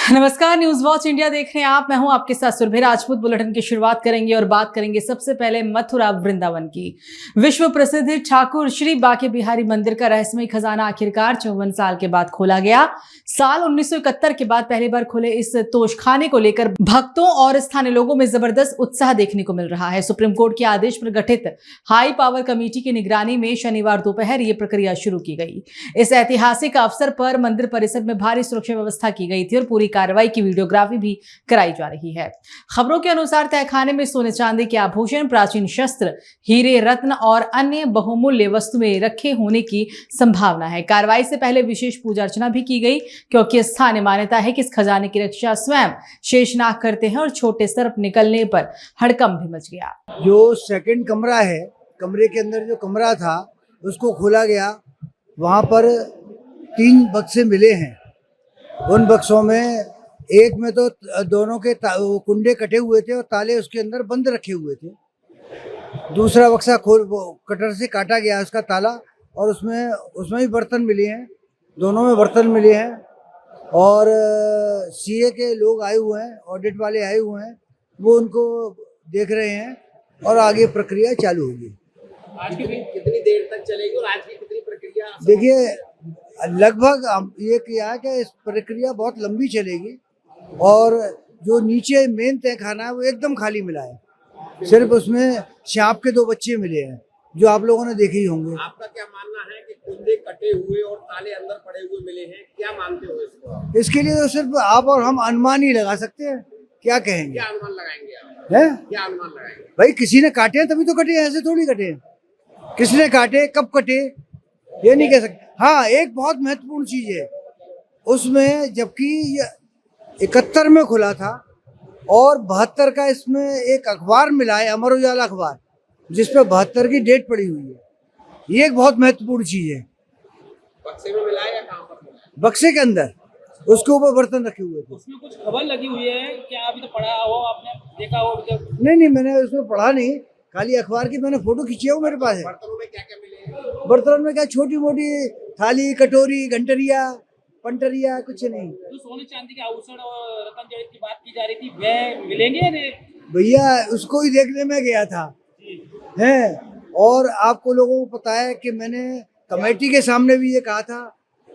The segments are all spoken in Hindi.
नमस्कार, न्यूज वॉच इंडिया देख रहे हैं आप। मैं हूं आपके साथ सुरभि राजपूत। बुलेटिन की शुरुआत करेंगे और बात करेंगे सबसे पहले मथुरा वृंदावन की। विश्व प्रसिद्ध ठाकुर श्री बांके बिहारी मंदिर का रहस्यमय खजाना आखिरकार 54 साल के बाद खोला गया। साल 1971 के बाद पहली बार खुले इस तोशखाने को लेकर भक्तों और स्थानीय लोगों में जबरदस्त उत्साह देखने को मिल रहा है। सुप्रीम कोर्ट के आदेश पर गठित हाई पावर कमेटी की निगरानी में शनिवार दोपहर ये प्रक्रिया शुरू की गई। इस ऐतिहासिक अवसर पर मंदिर परिसर में भारी सुरक्षा व्यवस्था की गई थी और पूरी कार्रवाई की वीडियोग्राफी भी कराई जा रही है। खबरों के अनुसार तहखाने में सोने चांदी के आभूषण, प्राचीन शस्त्र, हीरे, रत्न और अन्य बहुमूल्य वस्तुएं रखे होने की संभावना है। कार्रवाई से पहले विशेष पूजा अर्चना भी की गई, क्योंकि स्थानीय मान्यता है कि इस खजाने की रक्षा स्वयं शेषनाग करते हैं और छोटे सर्प निकलने पर हड़कंप भी मच गया। जो सेकंड कमरा है, कमरे के अंदर जो कमरा था उसको खोला गया। वहाँ पर 3 बक्से मिले हैं। उन बक्सों में एक में तो दोनों के कुंडे कटे हुए थे और ताले उसके अंदर बंद रखे हुए थे। दूसरा बक्सा कटर से काटा गया उसका ताला, और उसमें भी बर्तन मिले हैं। दोनों में बर्तन मिले हैं और सीए के लोग आए हुए हैं, ऑडिट वाले आए हुए हैं, वो उनको देख रहे हैं और आगे प्रक्रिया चालू होगी। आज की कितनी देर तक चलेगी और आज की कितनी प्रक्रिया? देखिए, लगभग ये किया है कि इस प्रक्रिया बहुत लंबी चलेगी और जो नीचे मेन तहखाना है वो एकदम खाली मिला है। सिर्फ उसमें सांप के 2 बच्चे मिले हैं जो आप लोगों ने देखे ही होंगे। आपका क्या मानना है कि कुंडे कटे हुए और ताले अंदर पड़े हुए मिले हैं, क्या मानते हो इसको? इसके लिए तो सिर्फ आप और हम अनुमान ही लगा सकते हैं। क्या कहेंगे? क्या अनुमान लगाएंगे आप? हैं? क्या अनुमान लगाएंगे? भाई, किसी ने काटे हैं तभी तो कटे, ऐसे थोड़ी कटे। किसने काटे, कब कटे, ये नहीं कह सकते। हाँ, एक बहुत महत्वपूर्ण चीज है उसमें, जबकि ये 71 में खुला था और 72 का इसमें एक अखबार मिला है, अमर उजाला अखबार, जिसपे 72 की डेट पड़ी हुई है। ये एक बहुत महत्वपूर्ण चीज है। बक्से में मिला है या कहाँ पर मिला है? बक्से के अंदर उसके ऊपर बर्तन रखे हुए थे। उसमें कुछ खबर लगी हुई है क्या? अभी तो पढ़ा हो आपने, देखा हो जब? नहीं, मैंने उसमें पढ़ा नहीं, खाली अखबार की मैंने फोटो खींची है, मेरे पास है। बर्तनों में क्या क्या मिले हैं? बर्तन में क्या, छोटी मोटी थाली, कटोरी, घंटरिया, पंटरिया, कुछ नहीं। जो सोने चांदी के आभूषण और रतन जड़ित की बात की जा रही थी, वे मिलेंगे या नहीं? भैया, उसको ही देखने में गया था हैं। और आपको लोगों को पता है कि मैंने कमेटी के सामने भी ये कहा था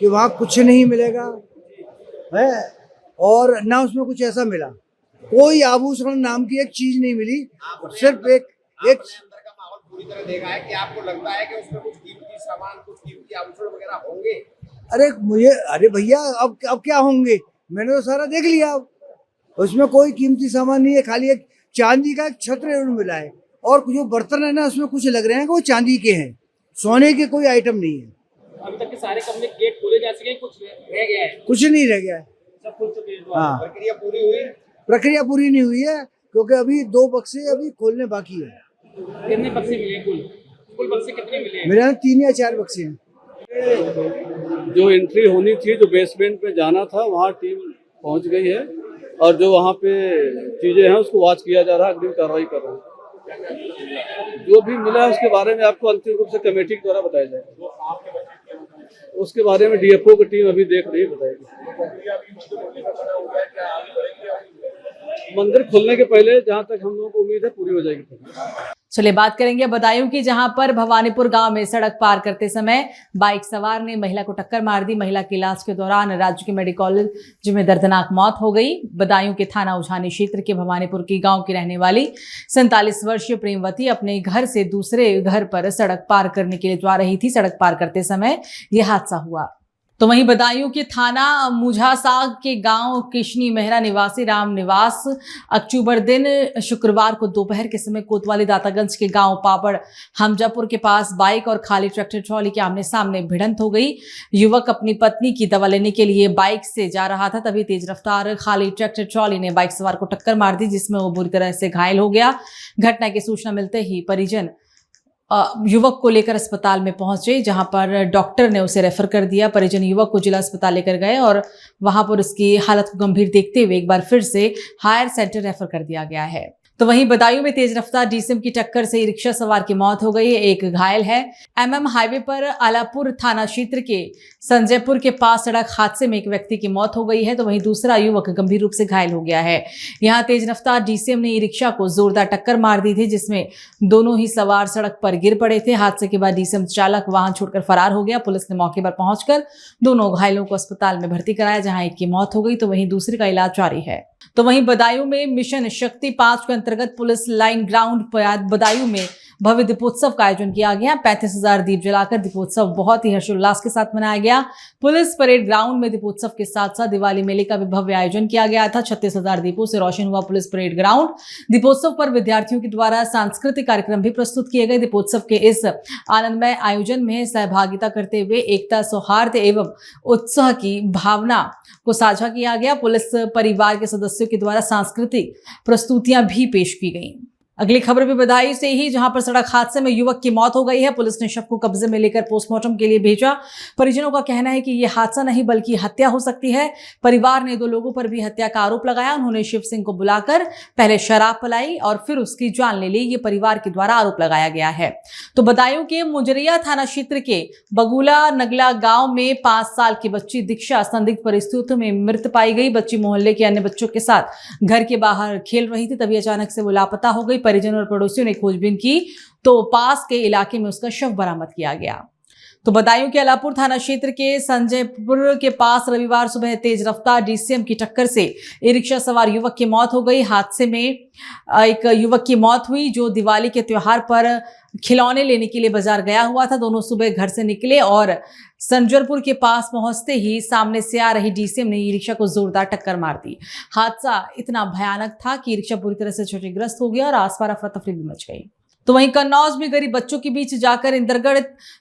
कि वहाँ कुछ नहीं मिलेगा है, और ना उसमें कुछ ऐसा मिला। कोई आभूषण नाम की एक चीज नहीं मिली, सिर्फ एक अंदर का माहौल पूरी तरह देखा है कि आपको लगता है कि उसमें कुछ कीमती सामान, कुछ कीमती आभूषण वगैरह होंगे? अरे भैया, अब क्या होंगे? मैंने तो सारा देख लिया। अब उसमें कोई कीमती सामान नहीं है, खाली एक चांदी का एक छत्र मिला है, और जो बर्तन है ना उसमें कुछ लग रहे हैं कि वो चांदी के हैं, सोने के कोई आइटम नहीं है। अभी तक के सारे कमरे गेट खोले जा सके, कुछ रह गया है? कुछ नहीं रह गया है, सब खुल चुके हैं। हाँ। प्रक्रिया पूरी हुई? प्रक्रिया पूरी नहीं हुई है, क्योंकि अभी 2 बक्से अभी खोलने बाकी है। कितने बक्से मिले कुल बक्से कितने मिले? मेरे यहाँ 3 या 4 बक्से हैं। जो एंट्री होनी थी, जो बेसमेंट में जाना था, वहाँ टीम पहुँच गई है और जो वहाँ पे चीजें हैं उसको वॉच किया जा रहा है, अग्रिम कार्रवाई कर रहा है। जो भी मिला है उसके बारे में आपको अंतिम रूप से कमेटी के द्वारा बताया जाएगा। उसके बारे में डीएफओ की टीम अभी देख रही है, बताएगी। मंदिर खुलने के पहले जहाँ तक हम लोगों को उम्मीद है पूरी हो जाएगी। चलिए बात करेंगे बदायूं की, जहां पर भवानीपुर गांव में सड़क पार करते समय बाइक सवार ने महिला को टक्कर मार दी। महिला के इलाज के दौरान राज्य के मेडिकल कॉलेज में दर्दनाक मौत हो गई। बदायूं के थाना उछानी क्षेत्र के भवानीपुर की गांव की रहने वाली 47 वर्षीय प्रेमवती अपने घर से दूसरे घर पर सड़क पार करने के लिए जा रही थी। सड़क पार करते समय यह हादसा हुआ। तो वहीं बदायूं के थाना मुझासाग के गांव किशनी मेहरा निवासी राम निवास अक्टूबर दिन शुक्रवार को दोपहर के समय कोतवाली दातागंज के गांव पापड़ हमजापुर के पास बाइक और खाली ट्रैक्टर ट्रॉली के आमने सामने भिड़ंत हो गई। युवक अपनी पत्नी की दवा लेने के लिए बाइक से जा रहा था, तभी तेज रफ्तार खाली ट्रैक्टर ट्रॉली ने बाइक सवार को टक्कर मार दी, जिसमें वो बुरी तरह से घायल हो गया। घटना की सूचना मिलते ही परिजन युवक को लेकर अस्पताल में पहुंचे, जहां पर डॉक्टर ने उसे रेफर कर दिया। परिजन युवक को जिला अस्पताल लेकर गए और वहां पर उसकी हालत को गंभीर देखते हुए एक बार फिर से हायर सेंटर रेफर कर दिया गया है। तो वहीं बदायूं में तेज रफ्तार डीसीएम की टक्कर से रिक्शा सवार की मौत हो गई, एक घायल है। एमएम हाईवे पर आलापुर थाना क्षेत्र के संजयपुर के पास सड़क हादसे में एक व्यक्ति की मौत हो गई है, तो वहीं दूसरा युवक गंभीर रूप से घायल हो गया है। यहां तेज रफ्तार डीसीएम ने ई रिक्शा को जोरदार टक्कर मार दी थी, जिसमें दोनों ही सवार सड़क पर गिर पड़े थे। हादसे के बाद डीसीएम चालक वाहन छोड़कर फरार हो गया। पुलिस ने मौके पर पहुंचकर दोनों घायलों को अस्पताल में भर्ती कराया, जहां एक की मौत हो गई तो वहीं दूसरे का इलाज जारी है। तो वहीं बदायूं में मिशन शक्ति 5 के अंतर्गत पुलिस लाइन ग्राउंड पर बदायूं में भव्य दीपोत्सव का आयोजन किया गया। 35,000 दीप जलाकर दीपोत्सव बहुत ही हर्षोल्लास के साथ मनाया गया। पुलिस परेड ग्राउंड में दीपोत्सव के साथ साथ दिवाली मेले का भी भव्य आयोजन किया गया था। 36,000 दीपों से रोशन हुआ पुलिस परेड ग्राउंड। दीपोत्सव पर विद्यार्थियों के द्वारा सांस्कृतिक कार्यक्रम भी प्रस्तुत किए गए। दीपोत्सव के इस आनंदमय आयोजन में सहभागिता करते हुए एकता, सौहार्द एवं उत्साह की भावना को साझा किया गया। पुलिस परिवार के सदस्यों के द्वारा सांस्कृतिक प्रस्तुतियां भी पेश की गई। अगली खबर भी बदायूं से ही, जहां पर सड़क हादसे में युवक की मौत हो गई है। पुलिस ने शव को कब्जे में लेकर पोस्टमार्टम के लिए भेजा। परिजनों का कहना है कि यह हादसा नहीं बल्कि हत्या हो सकती है। परिवार ने 2 लोगों पर भी हत्या का आरोप लगाया। उन्होंने शिव सिंह को बुलाकर पहले शराब पिलाई और फिर उसकी जान ले ली, ये परिवार के द्वारा आरोप लगाया गया है। तो बदायूं के मुंजरिया थाना क्षेत्र के बगुला नगला गांव में 5 साल की बच्ची दीक्षा संदिग्ध परिस्थितियों में मृत पाई गई। बच्ची मोहल्ले के अन्य बच्चों के साथ घर के बाहर खेल रही थी, तभी अचानक से वो लापता हो गई। परिजनों और पड़ोसियों ने खोजबीन की तो पास के इलाके में उसका शव बरामद किया गया। तो बदायूं के आलापुर थाना क्षेत्र के संजयपुर के पास रविवार सुबह तेज रफ्तार डीसीएम की टक्कर से ई रिक्शा सवार युवक की मौत हो गई। हादसे में एक युवक की मौत हुई जो दिवाली के त्योहार पर खिलौने लेने के लिए बाजार गया हुआ था। दोनों सुबह घर से निकले और संजरपुर के पास पहुंचते ही सामने से आ रही डीसीएम ने ई रिक्शा को जोरदार टक्कर मार दी। हादसा इतना भयानक था कि रिक्शा पूरी तरह से क्षतिग्रस्त हो गया और आसपास अफरा-तफरी भी मच गई। तो वहीं कन्नौज में गरीब बच्चों के बीच जाकर इंदरगढ़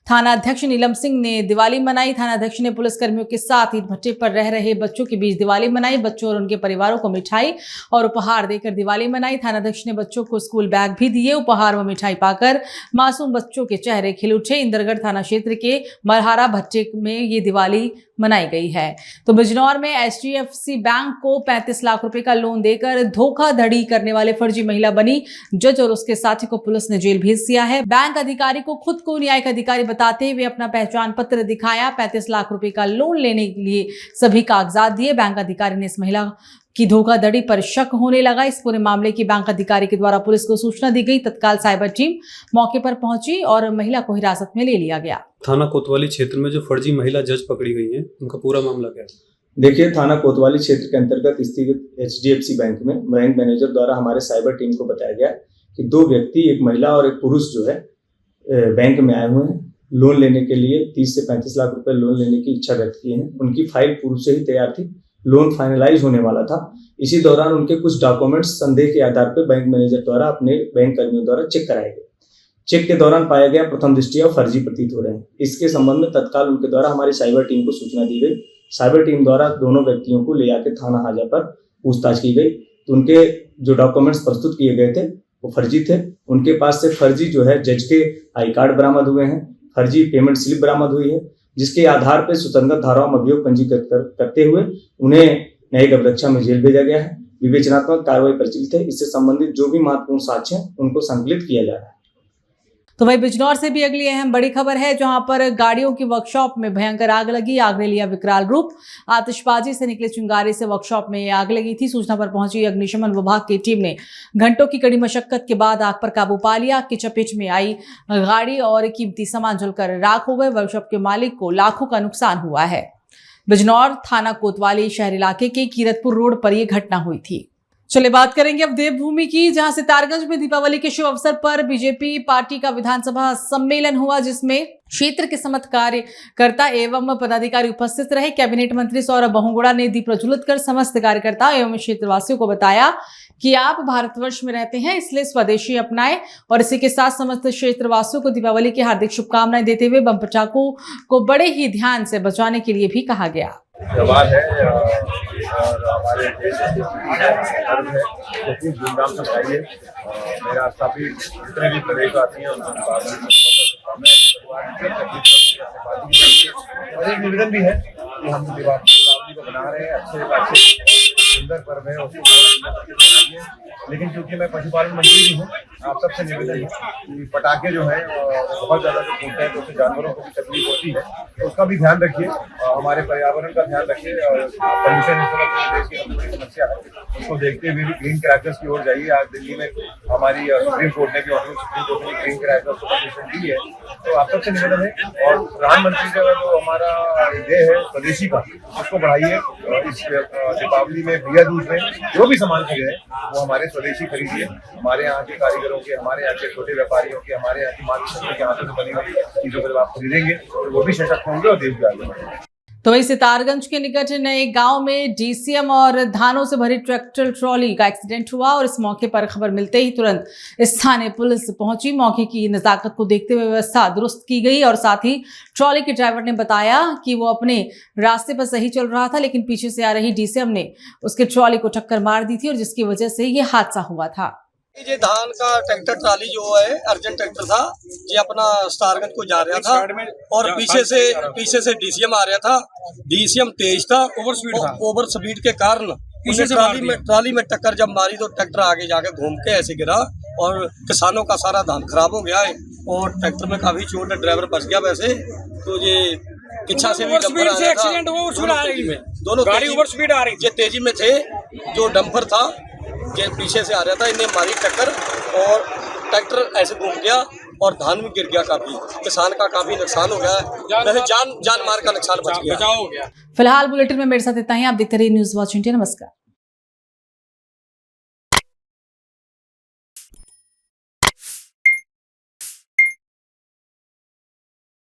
थाना अध्यक्ष नीलम सिंह ने दिवाली मनाई। थाना अध्यक्ष ने पुलिसकर्मियों के साथ ईंट भट्टे पर रह रहे बच्चों के बीच दिवाली मनाई। बच्चों और उनके परिवारों को मिठाई और उपहार देकर दिवाली मनाई। थाना अध्यक्ष ने बच्चों को स्कूल बैग भी दिए। उपहार व मिठाई पाकर मासूम बच्चों के चेहरे खिल उठे। इंदरगढ़ थाना क्षेत्र के मरहारा भट्टे में ये दिवाली मनाई गई है। तो बिजनौर में HDFC बैंक को 35 लाख रुपए का लोन देकर धोखाधड़ी करने वाले फर्जी महिला बनी जज और उसके साथी को पुलिस ने जेल भेज दिया है। बैंक अधिकारी को खुद को न्यायिक अधिकारी बताते हुए अपना पहचान पत्र दिखाया। 35 लाख रुपए का लोन लेने के लिए सभी कागजात दिए। बैंक अधिकारी ने इस महिला की धोखाधड़ी पर शक होने लगा। इस पूरे मामले की बैंक अधिकारी के द्वारा पुलिस को सूचना दी गई। तत्काल साइबर टीम मौके पर पहुंची और महिला को हिरासत में ले लिया गया। थाना कोतवाली क्षेत्र में जो फर्जी महिला जज पकड़ी गई है, उनका पूरा मामला क्या है? देखिए, थाना कोतवाली क्षेत्र के अंतर्गत स्थित HDFC बैंक में बैंक मैनेजर द्वारा हमारे साइबर टीम को बताया गया कि 2 व्यक्ति, एक महिला और एक पुरुष जो है बैंक में आए हुए हैं। लोन लेने के लिए 30 से 35 लाख रुपए लोन लेने की इच्छा व्यक्त की है। उनकी फाइल पूर्व से ही तैयार थी, लोन फाइनलाइज होने वाला था। इसी दौरान उनके कुछ डॉक्यूमेंट्स संदेह के आधार पर बैंक मैनेजर द्वारा अपने बैंक कर्मियों द्वारा चेक कराए गए। चेक के दौरान पाया गया प्रथम दृष्टया फर्जी प्रतीत हो रहे हैं। इसके संबंध में तत्काल उनके द्वारा हमारी साइबर टीम को सूचना दी गई। साइबर टीम द्वारा दोनों व्यक्तियों को ले आकर थाना हाजा पर पूछताछ की गई तो उनके जो डॉक्यूमेंट्स प्रस्तुत किए गए थे वो फर्जी थे। उनके पास से फर्जी जो है जज के आई कार्ड बरामद हुए हैं, फर्जी पेमेंट स्लिप बरामद हुई है, जिसके आधार पर सुसंगत धाराओं में अभियोग पंजीकृत करते हुए उन्हें न्यायिक अभिरक्षा में जेल भेजा गया है। विवेचनात्मक कार्रवाई प्रचलित है। इससे संबंधित जो भी महत्वपूर्ण साक्ष्य हैं उनको संकलित किया जा रहा है। तो वही बिजनौर से भी अगली अहम बड़ी खबर है, जहां पर गाड़ियों की वर्कशॉप में भयंकर आग लगी। आग ने लिया विकराल रूप। आतिशबाजी से निकले चिंगारी से वर्कशॉप में आग लगी थी। सूचना पर पहुंची अग्निशमन विभाग की टीम ने घंटों की कड़ी मशक्कत के बाद आग पर काबू पा लिया। आग की चपेट में आई गाड़ी और कीमती सामान जलकर राख हो गए। वर्कशॉप के मालिक को लाखों का नुकसान हुआ है। बिजनौर थाना कोतवाली शहर इलाके के कीरतपुर रोड पर यह घटना हुई थी। चलिए बात करेंगे अब देवभूमि की, जहां सितारगंज में दीपावली के शुभ अवसर पर बीजेपी पार्टी का विधानसभा सम्मेलन हुआ, जिसमें क्षेत्र के समस्त कार्यकर्ता एवं पदाधिकारी उपस्थित रहे। कैबिनेट मंत्री सौरभ बहुगुणा ने दीप प्रज्वलित कर समस्त कार्यकर्ता एवं क्षेत्रवासियों को बताया कि आप भारतवर्ष में रहते हैं, इसलिए स्वदेशी अपनाएं। और इसी के साथ समस्त क्षेत्रवासियों को दीपावली की हार्दिक शुभकामनाएं देते हुए बम पटाखों को बड़े ही ध्यान से बचाने के लिए भी कहा गया। त्योहार है और हमारे देश के पर्व है, तो खूब धूमधाम से मनाइए। मेरा सभी जितने भी प्रदेशवासी हैं उनको और एक निवेदन भी है कि हम दीपावली को मना रहे हैं अच्छे सुंदर पर्व है उसको सुंदर करके मनाइए। लेकिन क्योंकि मैं पशुपालन मंत्री भी हूँ, आप सबसे निवेदन है कि पटाखे जो है बहुत ज़्यादा जो फूटते हैं तो उससे जानवरों को भी तकलीफ होती है, तो उसका भी ध्यान रखिए, हमारे पर्यावरण का ध्यान रखिए। पोल्यूशन इस तरह पूरे देश की सबसे बड़ी समस्या है, उसको देखते हुए भी ग्रीन क्रैकर्स की ओर जाइए। आज दिल्ली में हमारी सुप्रीम कोर्ट ने भी सुप्रीम कोर्ट ने ग्रीन क्रैकर्स को परमिशन दी है, तो आप सबसे निवेदन है। और प्रधानमंत्री का जो हमारा ये है स्वदेशी का, उसको बढ़ाइए। इस दीपावली में भैया दूज में जो भी सामान खरीदे वो हमारे स्वदेशी खरीदिए, हमारे यहाँ के कारीगरों के, हमारे यहाँ के छोटे व्यापारियों के, हमारे यहाँ की मातृशक्ति के हाथों से बनी हुई चीजों को जब आप खरीदेंगे तो वो भी सशक्त होंगे और देश भी आगे बढ़ेगा। तो वहीं सितारगंज के निकट नए गांव में डीसीएम और धानों से भरी ट्रैक्टर ट्रॉली का एक्सीडेंट हुआ और इस मौके पर खबर मिलते ही तुरंत स्थानीय पुलिस पहुंची। मौके की नजाकत को देखते हुए व्यवस्था दुरुस्त की गई और साथ ही ट्रॉली के ड्राइवर ने बताया कि वो अपने रास्ते पर सही चल रहा था, लेकिन पीछे से आ रही डीसीएम ने उसके ट्रॉली को टक्कर मार दी थी और जिसकी वजह से ये हादसा हुआ था। ये धान का ट्रैक्टर ट्राली जो है अर्जेंट ट्रैक्टर था, ये अपना स्टारगंज को जा रहा था और पीछे से डीसीएम आ रहा था। डीसीएम तेज था, ओवर स्पीड के कारण ट्राली में टक्कर जब मारी तो ट्रैक्टर आगे जाके घूम के ऐसे गिरा और किसानों का सारा धान खराब हो गया है और ट्रैक्टर में काफी चोट है। ड्राइवर बच गया वैसे तो ये किच्छा से भी डंपर आ रहा था, दोनों गाड़ी ओवर स्पीड आ रही, ये तेजी में थे। जो डंपर था ये पीछे से आ रहा था, इन्हें मारी टक्कर और ट्रैक्टर ऐसे घूम गया और धान में गिर गया। काफी किसान का काफी नुकसान हो गया, वैसे जान माल का नुकसान बच गया। फिलहाल बुलेटिन में मेरे साथ इतना ही। आप देखते रहिए न्यूज़ वॉच इंडिया। नमस्कार।